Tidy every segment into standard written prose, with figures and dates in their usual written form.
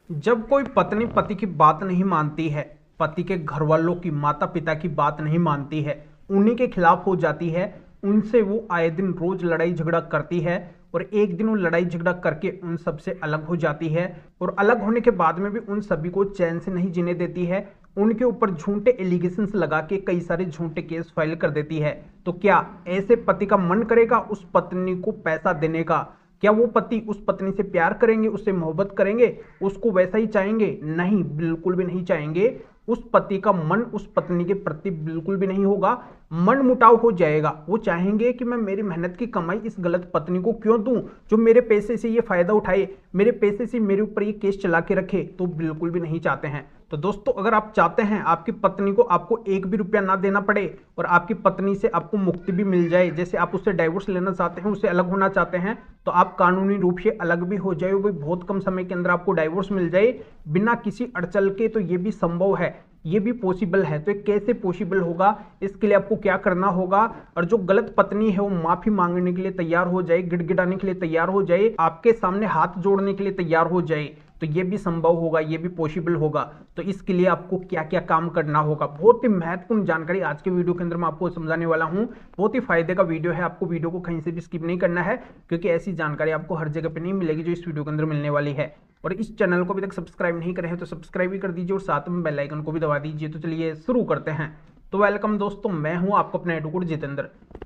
जब कोई पत्नी पति की बात नहीं मानती है, पति के घर वालों की, माता पिता की बात नहीं मानती है, उन्हीं के खिलाफ हो जाती है, उनसे वो आए दिन रोज लड़ाई झगड़ा करती है और एक दिन वो लड़ाई झगड़ा करके उन सबसे अलग हो जाती है और अलग होने के बाद में भी उन सभी को चैन से नहीं जीने देती है, उनके ऊपर झूठे एलिगेशंस लगा के कई सारे झूठे केस फाइल कर देती है। तो क्या ऐसे पति का मन करेगा उस पत्नी को पैसा देने का? क्या वो पति उस पत्नी से प्यार करेंगे, उससे मोहब्बत करेंगे, उसको वैसा ही चाहेंगे? नहीं, बिल्कुल भी नहीं चाहेंगे। उस पति का मन उस पत्नी के प्रति बिल्कुल भी नहीं होगा, मन मुटाव हो जाएगा। वो चाहेंगे कि मैं मेरी मेहनत की कमाई इस गलत पत्नी को क्यों दूं, जो मेरे पैसे से ये फायदा उठाए, मेरे पैसे से मेरे ऊपर ये केस चला के रखे। तो बिल्कुल भी नहीं चाहते हैं। तो दोस्तों, अगर आप चाहते हैं आपकी पत्नी को आपको एक भी रुपया ना देना पड़े और आपकी पत्नी से आपको मुक्ति भी मिल जाए, जैसे आप उससे डाइवोर्स लेना चाहते हैं, उससे अलग होना चाहते हैं, तो आप कानूनी रूप से अलग भी हो जाए, वो बहुत कम समय के अंदर आपको डाइवोर्स मिल जाए बिना किसी अड़चन के, तो ये भी संभव है, ये भी पॉसिबल है। तो ये कैसे पॉसिबल होगा, इसके लिए आपको क्या करना होगा? और जो गलत पत्नी है वो माफी मांगने के लिए तैयार हो जाए, गिड़गिड़ाने के लिए तैयार हो जाए, आपके सामने हाथ जोड़ने के लिए तैयार हो जाए, तो ये भी संभव होगा, ये भी पॉसिबल होगा। तो इसके लिए आपको क्या क्या काम करना होगा, बहुत ही महत्वपूर्ण जानकारी आज के वीडियो के अंदर मैं आपको समझाने वाला हूं। बहुत ही फायदे का वीडियो है, आपको वीडियो को कहीं से भी स्किप नहीं करना है, क्योंकि ऐसी जानकारी आपको हर जगह पे नहीं मिलेगी जो इस वीडियो के अंदर मिलने वाली है। और इस चैनल को अभी तक सब्सक्राइब नहीं करे हैं तो सब्सक्राइब भी कर दीजिए और साथ में बेल आइकन को भी दबा दीजिए। तो चलिए शुरू करते हैं। तो वेलकम दोस्तों, मैं हूं आपको अपना एडवोकेट जितेंद्र।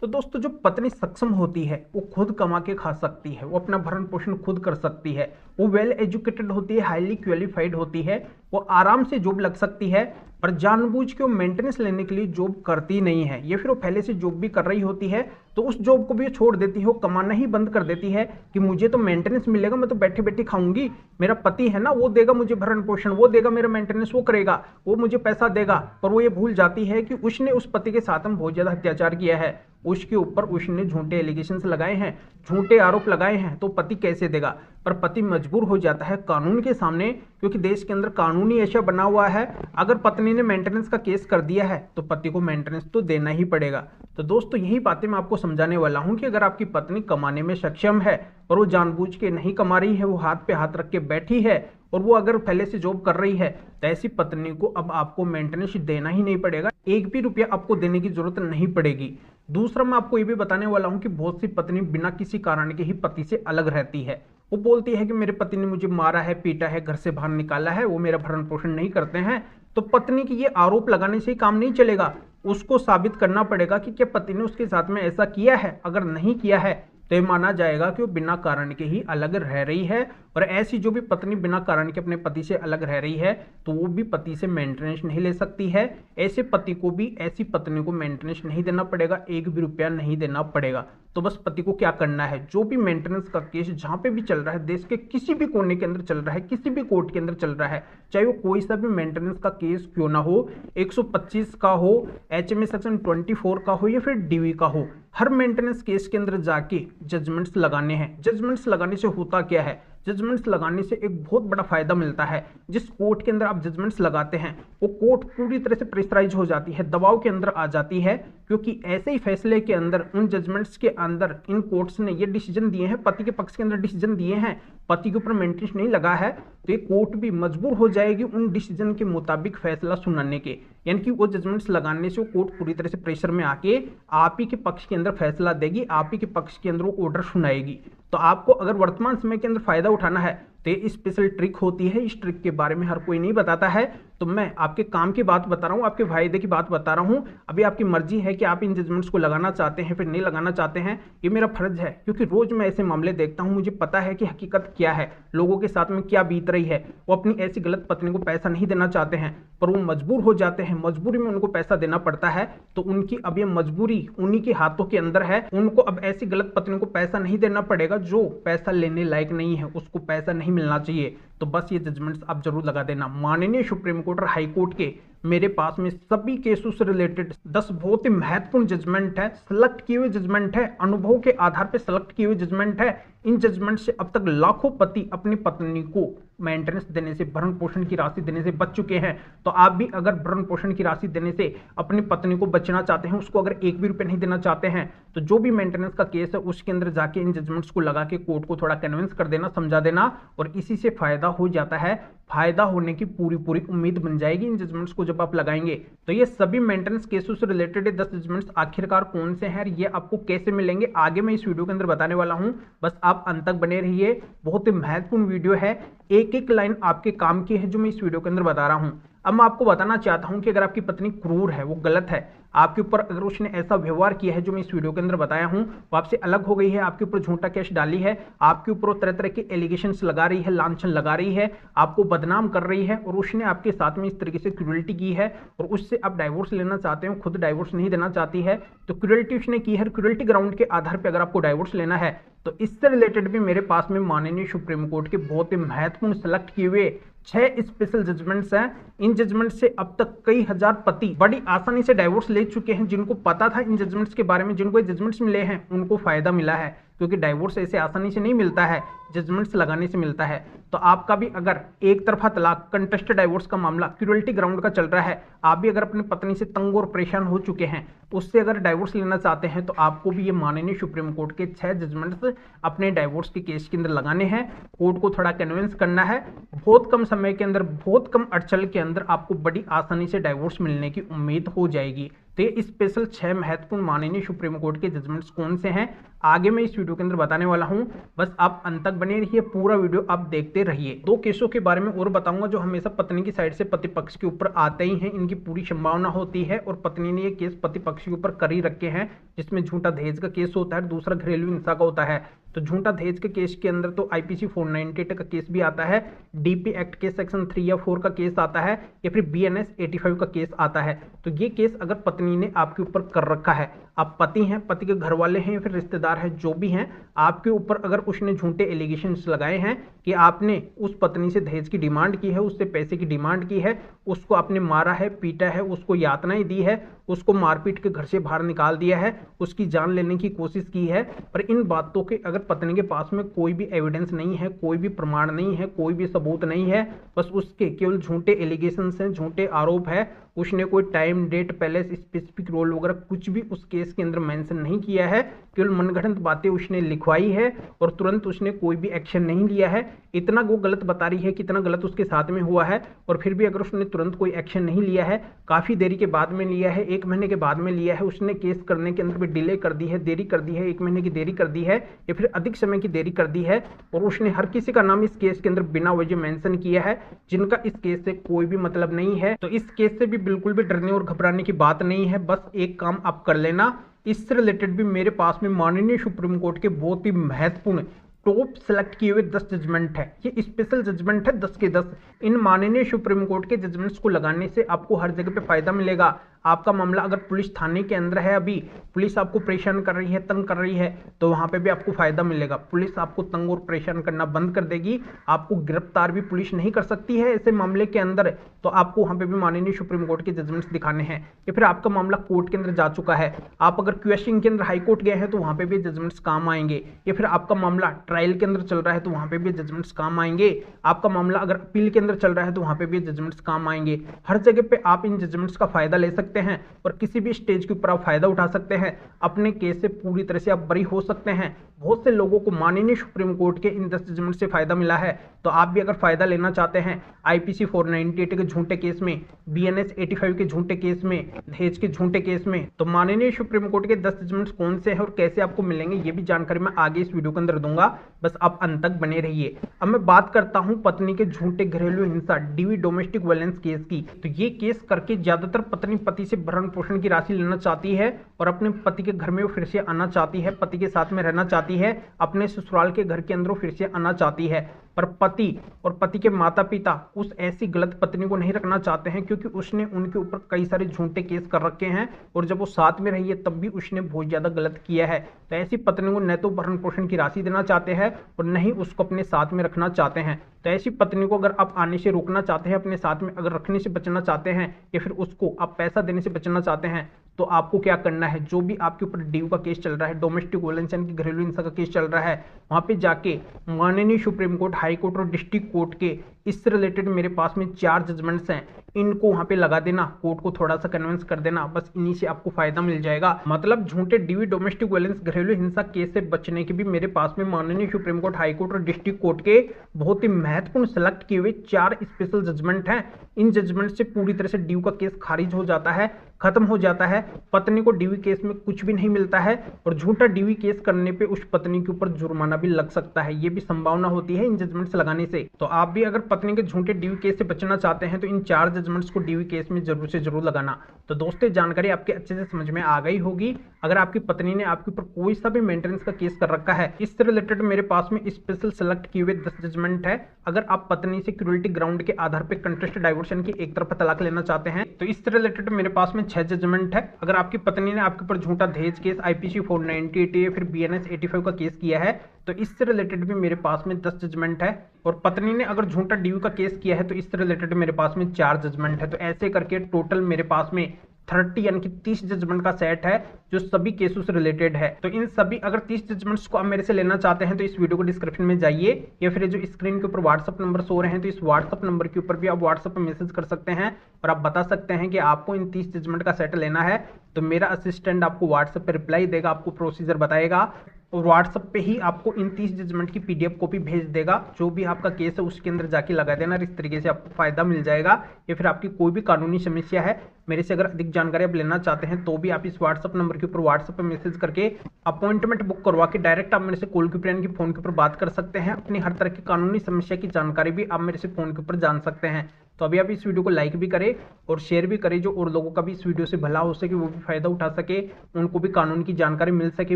तो दोस्तों, जो पत्नी सक्षम होती है वो खुद कमा के खा सकती है, वो अपना भरण पोषण खुद कर सकती है, वो वेल एजुकेटेड होती है, हाईली क्वालिफाइड होती है, वो आराम से जॉब लग सकती है, पर जानबूझ के वो मेंटेनेंस लेने के लिए जॉब करती नहीं है, या फिर वो पहले से जॉब भी कर रही होती है तो उस जॉब को भी छोड़ देती है, वो कमाना ही बंद कर देती है कि मुझे तो मेंटेनेंस मिलेगा, मैं तो बैठे बैठे खाऊंगी, मेरा पति है ना, वो देगा मुझे भरण पोषण, वो देगा मेरा मेंटेनेंस, वो करेगा, वो मुझे पैसा देगा। पर वो ये भूल जाती है कि उसने उस पति के साथ में बहुत ज्यादा अत्याचार किया है, उसके ऊपर उसने झूठे एलिगेशंस लगाए हैं, झूठे आरोप लगाए हैं, तो पति कैसे देगा? पर पति मजबूर हो जाता है कानून के सामने, क्योंकि देश के अंदर कानून ही ऐसा बना हुआ है, अगर पत्नी ने मेंटेनेंस का केस कर दिया है तो पति को मेंटेनेंस तो देना ही पड़ेगा। तो दोस्तों, यही बातें मैं आपको समझाने वाला हूं कि अगर आपकी पत्नी कमाने में सक्षम है और वो जानबूझ के नहीं कमा रही है, वो हाथ पे हाथ रख के बैठी है और वो अगर पहले से जॉब कर रही है, तो ऐसी पत्नी को अब आपको मेंटेनेंस देना ही नहीं पड़ेगा, एक भी रुपया आपको देने की जरूरत नहीं पड़ेगी। दूसरा, मैं आपको ये भी बताने वाला हूं कि बहुत सी पत्नी बिना किसी कारण के ही पति से अलग रहती है। वो बोलती है कि मेरे पति ने मुझे मारा है, पीटा है, घर से बाहर निकाला है, वो मेरा भरण पोषण नहीं करते हैं। तो पत्नी की ये आरोप लगाने से ही काम नहीं चलेगा, उसको साबित करना पड़ेगा कि क्या पति ने उसके साथ में ऐसा किया है। अगर नहीं किया है तो ये माना जाएगा कि वो बिना कारण के ही अलग रह रही है। और ऐसी जो भी पत्नी बिना कारण के अपने पति से अलग रह रही है, तो वो भी पति से मेंटेनेंस नहीं ले सकती है। ऐसे पति को भी ऐसी पत्नी को मेंटेनेंस नहीं देना पड़ेगा, एक भी रुपया नहीं देना पड़ेगा। तो बस पति को क्या करना है, जो भी मेंटेनेंस का केस जहां पे भी चल रहा है, देश के किसी भी कोने के अंदर चल रहा है, किसी भी कोर्ट के अंदर चल रहा है, चाहे वो कोई सा भी मेंटेनेंस का केस क्यों ना हो, 125 का हो, एचएमए सेक्शन 24 का हो, या फिर डीवी का हो, हर मेंटेनेंस केस के अंदर जाके जजमेंट्स लगाने हैं। जजमेंट्स लगाने से होता क्या है, जजमेंट्स लगाने से एक बहुत बड़ा फायदा मिलता है। जिस कोर्ट के अंदर आप जजमेंट्स लगाते हैं वो कोर्ट पूरी तरह से प्रेशराइज हो जाती है, दबाव के अंदर आ जाती है, क्योंकि ऐसे ही फैसले के अंदर, उन जजमेंट्स के अंदर इन कोर्ट्स ने ये डिसीजन दिए हैं, पति के पक्ष के अंदर डिसीजन दिए हैं, पति के ऊपर मेंटेनेंस नहीं लगा है, तो ये कोर्ट भी मजबूर हो जाएगी उन डिसीजन के मुताबिक फैसला सुनाने के। यानी कि वो जजमेंट्स लगाने से वो कोर्ट पूरी तरह से प्रेशर में आके आप ही के पक्ष के अंदर फैसला देगी, आप ही के पक्ष के अंदर वो ऑर्डर सुनाएगी। तो आपको अगर वर्तमान समय के अंदर फायदा उठाना है तो ये स्पेशल ट्रिक होती है, इस ट्रिक के बारे में हर कोई नहीं बताता है। तो मैं आपके काम की बात बता रहा हूँ, आपके फायदे की बात बता रहा हूँ। अभी आपकी मर्जी है कि आप इन जजमेंट्स को लगाना चाहते हैं फिर नहीं लगाना चाहते हैं, ये मेरा फर्ज है, क्योंकि रोज मैं ऐसे मामले देखता हूँ, मुझे पता है कि हकीकत क्या है, लोगों के साथ में क्या बीत रही है। वो अपनी ऐसी गलत पत्नी को पैसा नहीं देना चाहते हैं, पर वो मजबूर हो जाते हैं, मजबूरी में उनको पैसा देना पड़ता है। तो उनकी अब ये मजबूरी उन्हीं के हाथों के अंदर है, उनको अब ऐसी गलत पत्नी को पैसा नहीं देना पड़ेगा जो पैसा लेने लायक नहीं है, उसको पैसा नहीं मिलना चाहिए। तो बस ये जजमेंट्स आप जरूर लगा देना। माननीय सुप्रीम कोर्ट और हाई कोर्ट के मेरे पास में सभी केसों से रिलेटेड 10 बहुत ही महत्वपूर्ण जजमेंट है, सेलेक्ट किए हुए जजमेंट है, अनुभव के आधार पर सेलेक्ट किए हुए जजमेंट है। इन जजमेंट से अब तक लाखों पति अपनी पत्नी को मेंटेनेंस देने से, भरण पोषण की राशि देने से बच चुके हैं, तो आप भी अगर भरण पोषण की राशि देने से अपनी पत्नी को बचना चाहते हैं, उसको अगर एक भी रुपए नहीं देना चाहते हैं, तो जो भी मेंटेनेंस का केस है उसके अंदर जाके इन जजमेंट्स को लगा के कोर्ट को थोड़ा कन्विंस कर देना, समझा देना, और इसी से फायदा हो जाता है। फायदा होने की पूरी पूरी उम्मीद बन जाएगी इन जजमेंट्स को जब आप लगाएंगे। तो ये सभी मेंटेनेंस केसों से रिलेटेड 10 जजमेंट्स आखिरकार कौन से हैं, ये आपको कैसे मिलेंगे, आगे मैं इस वीडियो के अंदर बताने वाला हूं। बस आप अंत तक बने रहिए, बहुत ही महत्वपूर्ण वीडियो है, एक एक लाइन आपके काम की है जो मैं इस वीडियो के अंदर बता रहा हूं। अब मैं आपको बताना चाहता हूं कि अगर आपकी पत्नी क्रूर है, वो गलत है, आपके ऊपर अगर उसने ऐसा व्यवहार किया है जो मैं इस वीडियो के अंदर बताया हूं, वो आपसे अलग हो गई है, आपके ऊपर झूठा केस डाली है, आपके ऊपर तरह तरह के एलिगेशंस लगा रही है, लांछन लगा रही है, आपको बदनाम कर रही है, और उसने आपके साथ में इस तरीके से क्रूरल्टी की है, और उससे आप डाइवोर्स लेना चाहते हो, खुद डाइवोर्स नहीं देना चाहती है, तो क्रूरल्टी उसने की है, क्रूरल्टी ग्राउंड के आधार पर अगर आपको डाइवोर्स लेना है, तो इससे रिलेटेड भी मेरे पास में माननीय सुप्रीम कोर्ट के बहुत ही महत्वपूर्ण सेलेक्ट किए हुए 6 स्पेशल जजमेंट्स हैं। इन जजमेंट से अब तक कई हजार पति बड़ी आसानी से डाइवोर्स ले चुके हैं। जिनको पता था इन जजमेंट्स के बारे में, जिनको ये जजमेंट्स मिले हैं, उनको फायदा मिला है, क्योंकि डाइवोर्स ऐसे आसानी से नहीं मिलता है, जजमेंट्स लगाने से मिलता है। तो आपका भी अगर एक तरफा तलाक, कंटेस्टेड डाइवोर्स का मामला क्रूरल्टी ग्राउंड का चल रहा है, आप भी अगर अपनी पत्नी से तंग और परेशान हो चुके हैं, उससे अगर डाइवोर्स लेना चाहते हैं, तो आपको भी ये माननीय सुप्रीम कोर्ट के 6 जजमेंट्स अपने डाइवोर्स के केस के अंदर लगाने हैं। कोर्ट को थोड़ा कन्विंस करना है, बहुत कम समय के अंदर, बहुत कम अड़चल के अंदर आपको बड़ी आसानी से डाइवोर्स मिलने की उम्मीद हो जाएगी। तो ये स्पेशल 6 महत्वपूर्ण माननीय सुप्रीम कोर्ट के जजमेंट्स कौन से हैं, आगे मैं इस वीडियो के अंदर बताने वाला हूं। बस आप अंत तक बने रहिए, पूरा वीडियो आप देखते रहिए। 2 केसों के बारे में और बताऊंगा जो हमेशा पत्नी की साइड से पति पक्ष के ऊपर आते ही हैं, इनकी पूरी संभावना होती है, और पत्नी ने ये केस पति पक्ष के ऊपर कर ही रखे हैं, जिसमें झूठा दहेज का केस होता है, दूसरा घरेलू हिंसा का होता है। तो झूठा दहेज के केस के अंदर तो आईपीसी 498 का केस भी आता है, डीपी एक्ट के सेक्शन 3 या 4 का केस आता है, या फिर बीएनएस 85 का केस आता है। तो ये केस अगर पत्नी ने आपके ऊपर कर रखा है, आप पति हैं, पति के घर वाले हैं, या फिर रिश्तेदार हैं, जो भी हैं, आपके ऊपर अगर उसने झूठे एलिगेशंस लगाए हैं कि आपने उस पत्नी से दहेज की डिमांड की है, उससे पैसे की डिमांड की है, उसको आपने मारा है, पीटा है, उसको यातनाएं दी है, उसको मारपीट के घर से बाहर निकाल दिया है, उसकी जान लेने की कोशिश की है, पर इन बातों के अगर पत्नी के पास में कोई भी एविडेंस नहीं है, कोई भी प्रमाण नहीं है, कोई भी सबूत नहीं है, बस उसके केवल झूठे एलिगेशंस हैं, झूठे आरोप है, उसने कोई time, date, palace, specific role वगैरह कुछ भी उस केस के अंदर मेंशन नहीं किया है, केवल मनगढ़ंत बातें उसने लिखवाई है, और तुरंत उसने कोई भी एक्शन नहीं लिया है। इतना वो गलत बता रही है, कितना गलत उसके साथ में हुआ है, और फिर भी अगर उसने तुरंत कोई एक्शन नहीं लिया है, काफी देरी के बाद में लिया है, 1 महीने के बाद में लिया है, उसने केस करने के अंदर भी डिले कर दी है, देरी कर दी है, 1 महीने की देरी कर दी है, या फिर अधिक समय की देरी कर दी है, और उसने हर किसी का नाम इस केस के अंदर बिना वजह मेंशन किया है, जिनका इस केस से कोई भी मतलब नहीं है। तो इस केस से भी बिल्कुल भी डरने और घबराने की बात नहीं है। बस एक काम आप कर लेना, इससे रिलेटेड भी मेरे पास में माननीय सुप्रीम कोर्ट के बहुत ही महत्वपूर्ण टॉप सेलेक्ट किए हुए 10 जजमेंट है। ये स्पेशल जजमेंट है 10 के 10। इन माननीय सुप्रीम कोर्ट के जजमेंट्स को लगाने से आपको हर जगह पे फायदा मिलेगा। आपका मामला अगर पुलिस थाने के अंदर है, अभी पुलिस आपको परेशान कर रही है, तंग कर रही है, तो वहां पे भी आपको फायदा मिलेगा। पुलिस आपको तंग और परेशान करना बंद कर देगी, आपको गिरफ्तार भी पुलिस नहीं कर सकती है ऐसे मामले के अंदर। तो आपको वहां पे भी माननीय सुप्रीम कोर्ट के जजमेंट्स दिखाने हैं। या फिर आपका मामला कोर्ट के अंदर जा चुका है, आप अगर क्वेश्चन के अंदर हाई कोर्ट गए हैं, तो वहां पे भी जजमेंट्स काम आएंगे। या फिर आपका मामला ट्रायल के अंदर चल रहा है, तो वहां पे भी जजमेंट्स काम आएंगे। आपका मामला अगर अपील के अंदर चल रहा है, तो वहां पे भी जजमेंट्स काम आएंगे। हर जगह पे आप इन जजमेंट्स का फायदा ले सकते हैं, और किसी भी स्टेज के ऊपर आप फायदा उठा सकते हैं। अपने केस से पूरी तरह से आप बरी हो सकते हैं। बहुत से लोगों को माननीय सुप्रीम कोर्ट के इन 10 जजमेंट से फायदा मिला है। तो आप भी अगर फायदा लेना चाहते हैं आईपीसी 498 के झूठे केस में, बीएनएस 85 के झूठे केस में, दहेज के झूठे केस में, तो माननीय सुप्रीम कोर्ट के 10 जजमेंट्स कौन से हैं और कैसे आपको मिलेंगे, ये भी जानकारी मैं आगे इस वीडियो के अंदर दूंगा। बस आप अंत तक बने रहिए। अब मैं बात करता हूं पत्नी के झूठे घरेलू हिंसा डीवी डोमेस्टिक वायलेंस केस की। तो ये केस करके ज्यादातर पत्नी पति से भरण पोषण की राशि लेना चाहती है और अपने पति के घर में वो फिर से आना चाहती है, पति के साथ में रहना चाहती है, अपने ससुराल के घर के अंदर फिर से आना चाहती है। पर पति और पति के माता पिता उस ऐसी गलत पत्नी को नहीं रखना चाहते हैं, क्योंकि उसने उनके ऊपर कई सारे झूठे केस कर रखे हैं, और जब वो साथ में रही है तब भी उसने बहुत ज्यादा गलत किया है। तो ऐसी पत्नी को न तो भरण पोषण की राशि देना चाहते हैं और न ही उसको अपने साथ में रखना चाहते हैं। तो ऐसी पत्नी को अगर आप आने से रोकना चाहते हैं, अपने साथ में अगर रखने से बचना चाहते हैं, या फिर उसको आप पैसा देने से बचना चाहते हैं, तो आपको क्या करना है, जो भी आपके ऊपर डीयू का केस चल रहा है, डोमेस्टिक वायलेंस यानी कि घरेलू हिंसा का केस चल रहा है, वहां पे जाके माननीय सुप्रीम कोर्ट, हाई कोर्ट और डिस्ट्रिक्ट कोर्ट के इससे रिलेटेड मेरे पास में 4 जजमेंट्स हैं, इनको वहां पे लगा देना, कोर्ट को थोड़ा सा कन्विंस कर देना, बस इन्हीं से आपको फायदा मिल जाएगा। मतलब झूठे डीवी डोमेस्टिक वायलेंस घरेलू हिंसा केस से बचने के भी मेरे पास में माननीय सुप्रीम कोर्ट, हाई कोर्ट और डिस्ट्रिक्ट कोर्ट के बहुत ही महत्वपूर्ण सेलेक्ट किए हुए 4 स्पेशल जजमेंट हैं। इन जजमेंट से पूरी तरह से डीवी का केस खारिज हो जाता है, खत्म हो जाता है। पत्नी को डीवी केस में कुछ भी नहीं मिलता है और झूठा डीवी केस करने पे उस पत्नी के ऊपर जुर्माना भी लग सकता है, ये भी संभावना होती है इन जजमेंट्स लगाने से। तो आप भी अगर पत्नी के झूठे डीवी केस से बचना चाहते हैं तो इन 4 जजमेंट्स को डीवी केस में जरूर से जरूर लगाना। तो दोस्तों जानकारी आपके अच्छे से समझ में आ गई होगी। अगर आपकी पत्नी ने आपके ऊपर कोई सा भी मेंटेनेंस का केस कर रखा है, इससे रिलेटेड मेरे पास में स्पेशल सेलेक्ट किए हुए 10 जजमेंट है। अगर आप पत्नी से क्रूरल्टी ग्राउंड के आधार पर कंटेस्ट डाइवर्शन की एक तरफा तलाक लेना चाहते हैं तो इससे रिलेटेड मेरे पास में 6 जजमेंट है। अगर आपकी पत्नी ने आपके ऊपर झूठा दहेज केस आईपीसी 498 या फिर बीएनएस 85 का केस किया है तो इससे रिलेटेड भी मेरे पास में 10 जजमेंट है। और पत्नी ने अगर झूठा डीवी का केस किया है तो इससे रिलेटेड मेरे पास में 4 जजमेंट है। तो ऐसे करके टोटल मेरे पास में 30 यानी कि 30 जजमेंट का सेट है जो सभी केसों से रिलेटेड है। तो इन सभी अगर 30 जजमेंट्स को आप मेरे से लेना चाहते हैं तो इस वीडियो को डिस्क्रिप्शन में जाइए या फिर जो स्क्रीन के ऊपर व्हाट्सअप नंबर सो रहे हैं तो इस व्हाट्सअप नंबर के ऊपर भी आप व्हाट्सअप पे मैसेज कर सकते हैं और आप बता सकते हैं कि आपको इन 30 जजमेंट का सेट लेना है। तो मेरा असिस्टेंट आपको व्हाट्सएप पे रिप्लाई देगा, आपको प्रोसीजर बताएगा और व्हाट्सएप पे ही आपको इन 30 जजमेंट की पीडीएफ कॉपी भेज देगा। जो भी आपका केस है उसके अंदर जाके लगा देना, इस तरीके से आपको फायदा मिल जाएगा। या फिर आपकी कोई भी कानूनी समस्या है, मेरे से अगर अधिक जानकारी आप लेना चाहते हैं तो भी आप इस व्हाट्सएप नंबर के ऊपर व्हाट्सएप पे मैसेज करके अपॉइंटमेंट बुक करवा के डायरेक्ट आप मेरे से कॉल के ऊपर यानी कि फोन के ऊपर बात कर सकते हैं। अपनी हर तरह की कानूनी समस्या की जानकारी भी आप मेरे से फोन के ऊपर जान सकते हैं। तो अभी आप इस वीडियो को लाइक भी करें और शेयर भी करें, जो और लोगों का भी इस वीडियो से भला हो सके, वो भी फायदा उठा सके, उनको भी कानून की जानकारी मिल सके,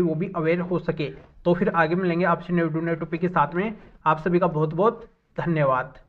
वो भी अवेयर हो सके। तो फिर आगे मिलेंगे आपसे नए टॉपिक के साथ में। आप सभी का बहुत बहुत धन्यवाद।